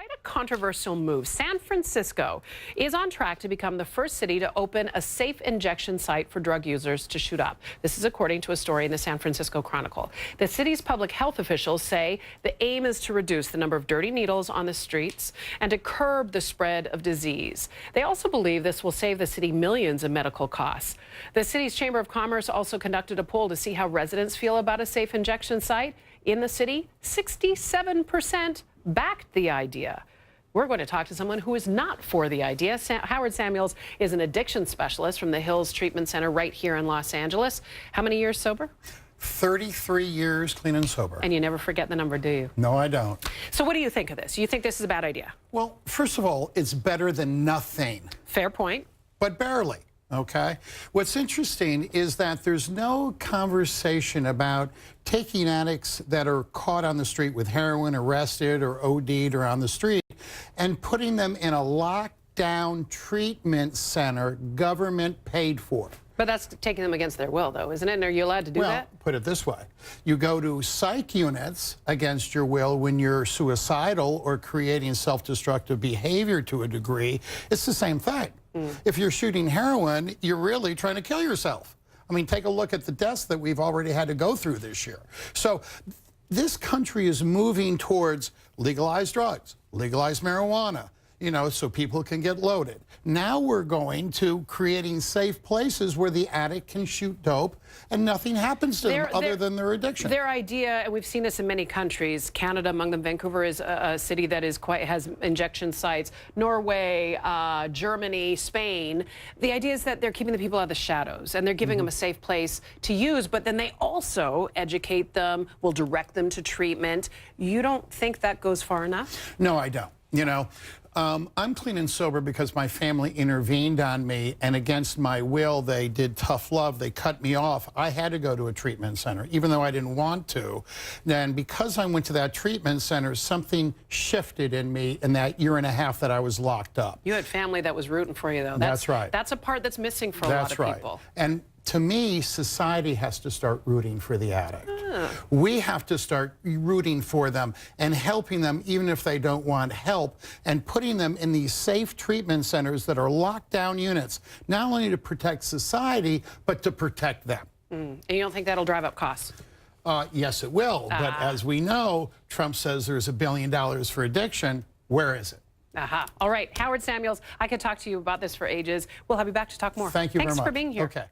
Quite a controversial move. San Francisco is on track to become the first city to open a safe injection site for drug users to shoot up. This is according to a story in the San Francisco Chronicle. The city's public health officials say the aim is to reduce the number of dirty needles on the streets and to curb the spread of disease. They also believe this will save the city millions in medical costs. The city's Chamber of Commerce also conducted a poll to see how residents feel about a safe injection site. In the city, 67% backed the idea. We're going to talk to someone who is not for the idea. Howard Samuels is an addiction specialist from the Hills Treatment Center right here in Los Angeles. How many years sober? 33 years clean and sober. And you never forget the number, do you? No, I don't. So what do you think of this? You think this is a bad idea? Well, first of all, it's better than nothing. Fair point. But barely, okay? What's interesting is that there's no conversation about taking addicts that are caught on the street with heroin, arrested or OD'd or on the street, and putting them in a lockdown treatment center, government paid for. But that's taking them against their will, though, isn't it? And are you allowed to do that? Well, put it this way. You go to psych units against your will when you're suicidal or creating self-destructive behavior to a degree. It's the same thing. If you're shooting heroin, you're really trying to kill yourself. I mean, take a look at the deaths that we've already had to go through this year. So this country is moving towards legalized drugs, legalized marijuana, you know, so people can get loaded. Now we're going to creating safe places where the addict can shoot dope and nothing happens to them other than their addiction. Their idea, and we've seen this in many countries, Canada among them, Vancouver is a city that is has injection sites, Norway, Germany, Spain. The idea is that they're keeping the people out of the shadows and they're giving them a safe place to use, but then they also educate them, will direct them to treatment. You don't think that goes far enough? No, I don't. You know, I'm clean and sober because my family intervened on me, and against my will, they did tough love. They cut me off. I had to go to a treatment center, even though I didn't want to. Then because I went to that treatment center, something shifted in me in that year and a half that I was locked up. You had family that was rooting for you, though. That's right. That's a part that's missing for a lot of people. And to me, society has to start rooting for the addict. We have to start rooting for them and helping them even if they don't want help, and putting them in these safe treatment centers that are lockdown units, not only to protect society, but to protect them. And you don't think that'll drive up costs? Yes, it will. But as we know, Trump says there's $1 billion for addiction. Where is it? All right, Howard Samuels, I could talk to you about this for ages. We'll have you back to talk more. Thank you very much. Thanks for being here. Okay.